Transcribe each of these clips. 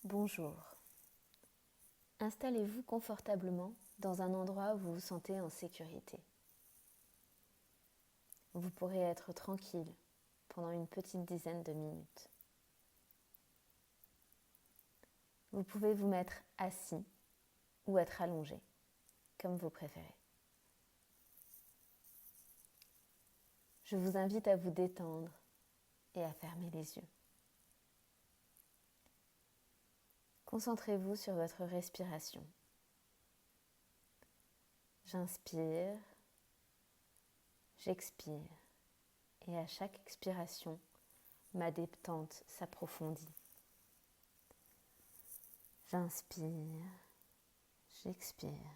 Bonjour. Installez-vous confortablement dans un endroit où vous vous sentez en sécurité. Vous pourrez être tranquille pendant une petite dizaine de minutes. Vous pouvez vous mettre assis ou être allongé, comme vous préférez. Je vous invite à vous détendre et à fermer les yeux. Concentrez-vous sur votre respiration. J'inspire, j'expire et à chaque expiration, ma détente s'approfondit. J'inspire, j'expire.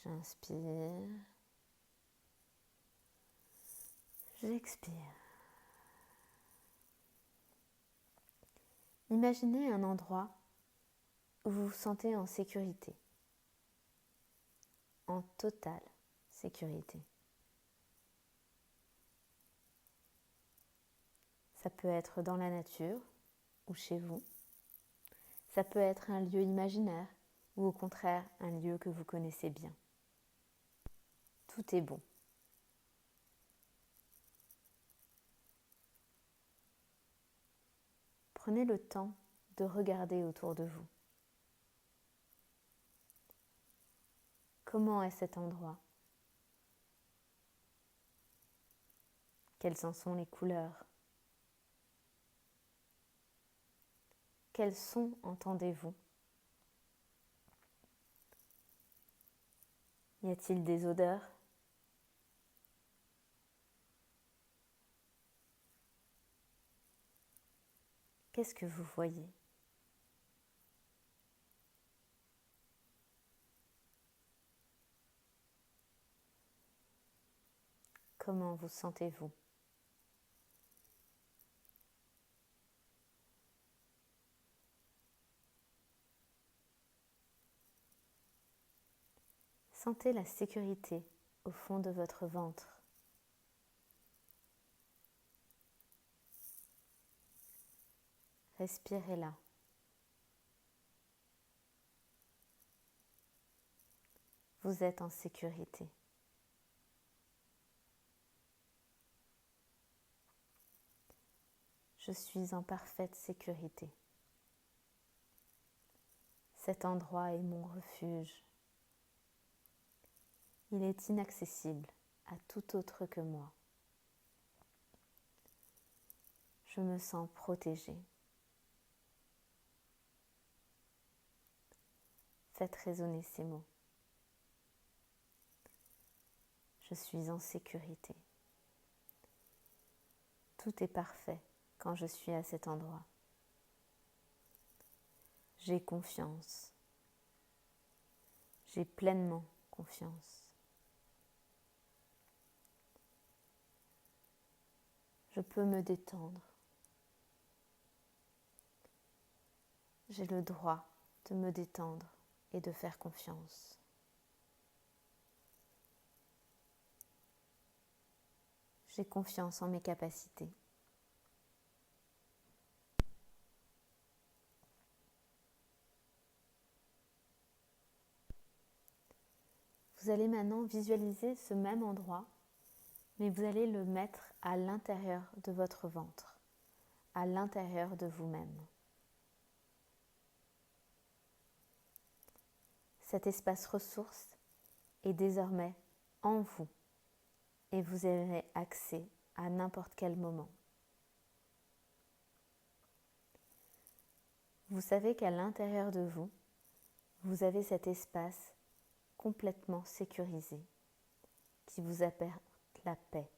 J'inspire, j'expire. Imaginez un endroit où vous vous sentez en sécurité, en totale sécurité. Ça peut être dans la nature ou chez vous. Ça peut être un lieu imaginaire ou au contraire un lieu que vous connaissez bien. Tout est bon. Prenez le temps de regarder autour de vous. Comment est cet endroit? Quelles en sont les couleurs? Quels sons entendez-vous? Y a-t-il des odeurs? Qu'est-ce que vous voyez? Comment vous sentez-vous? Sentez la sécurité au fond de votre ventre. Respirez-la. Vous êtes en sécurité. Je suis en parfaite sécurité. Cet endroit est mon refuge. Il est inaccessible à tout autre que moi. Je me sens protégée. Faites résonner ces mots. Je suis en sécurité. Tout est parfait quand je suis à cet endroit. J'ai confiance. J'ai pleinement confiance. Je peux me détendre. J'ai le droit de me détendre et de faire confiance. J'ai confiance en mes capacités. Vous allez maintenant visualiser ce même endroit, mais vous allez le mettre à l'intérieur de votre ventre, à l'intérieur de vous-même. Cet espace ressource est désormais en vous et vous avez accès à n'importe quel moment. Vous savez qu'à l'intérieur de vous, vous avez cet espace complètement sécurisé qui vous apporte la paix.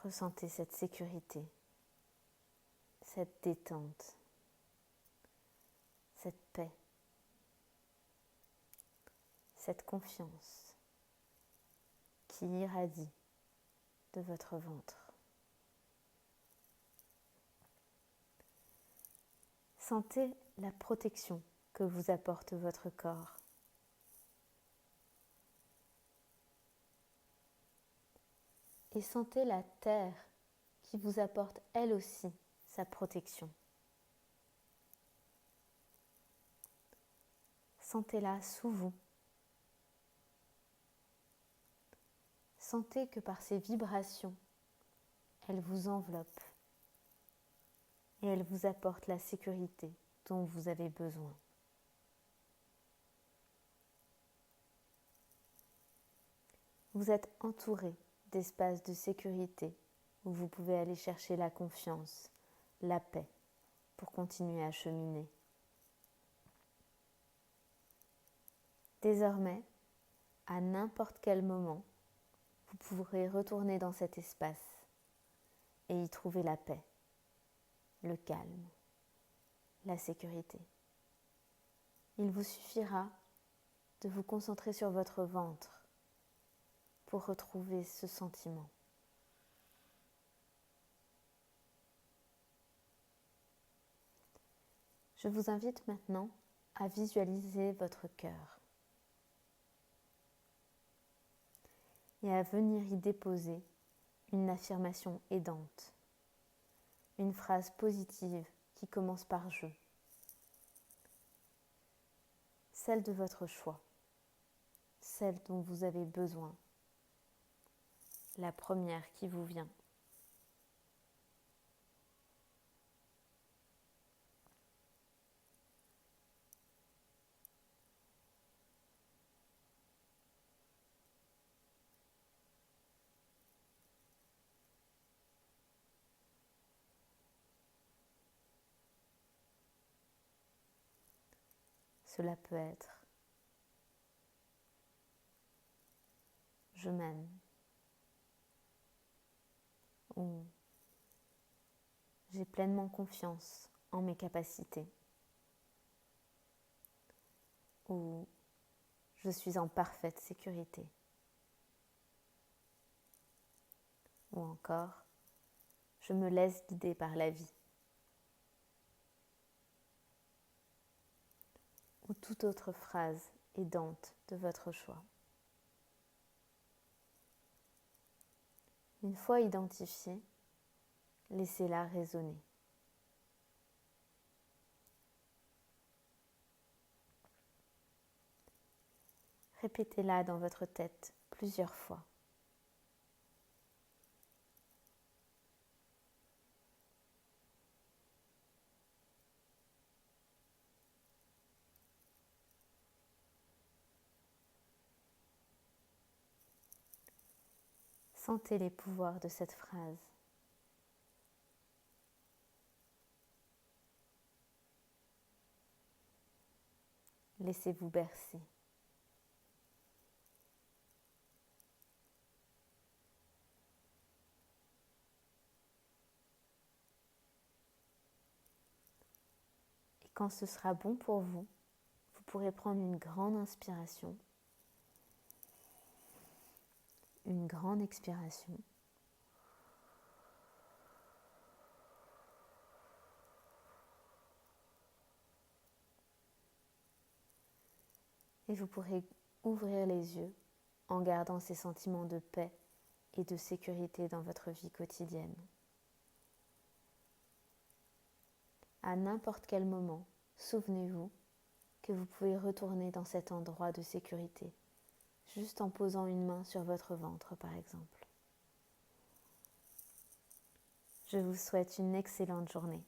Ressentez cette sécurité, cette détente, cette paix, cette confiance qui irradie de votre ventre. Sentez la protection que vous apporte votre corps. et sentez la terre qui vous apporte elle aussi sa protection. Sentez-la sous vous. Sentez que par ces vibrations, elle vous enveloppe et elle vous apporte la sécurité dont vous avez besoin. Vous êtes entouré d'espaces de sécurité où vous pouvez aller chercher la confiance, la paix pour continuer à cheminer. Désormais, à n'importe quel moment, vous pourrez retourner dans cet espace et y trouver la paix, le calme, la sécurité. Il vous suffira de vous concentrer sur votre ventre pour retrouver ce sentiment. Je vous invite maintenant à visualiser votre cœur et à venir y déposer une affirmation aidante, une phrase positive qui commence par « je », celle de votre choix, celle dont vous avez besoin, la première qui vous vient. Cela peut être « je m'aime » ou « j'ai pleinement confiance en mes capacités » ou « je suis en parfaite sécurité » ou encore « je me laisse guider par la vie » ou toute autre phrase aidante de votre choix. Une fois identifiée, laissez-la résonner. Répétez-la dans votre tête plusieurs fois. Sentez les pouvoirs de cette phrase. Laissez-vous bercer. Et quand ce sera bon pour vous, vous pourrez prendre une grande inspiration, une grande expiration. Et vous pourrez ouvrir les yeux en gardant ces sentiments de paix et de sécurité dans votre vie quotidienne. À n'importe quel moment, souvenez-vous que vous pouvez retourner dans cet endroit de sécurité, juste en posant une main sur votre ventre par exemple. Je vous souhaite une excellente journée.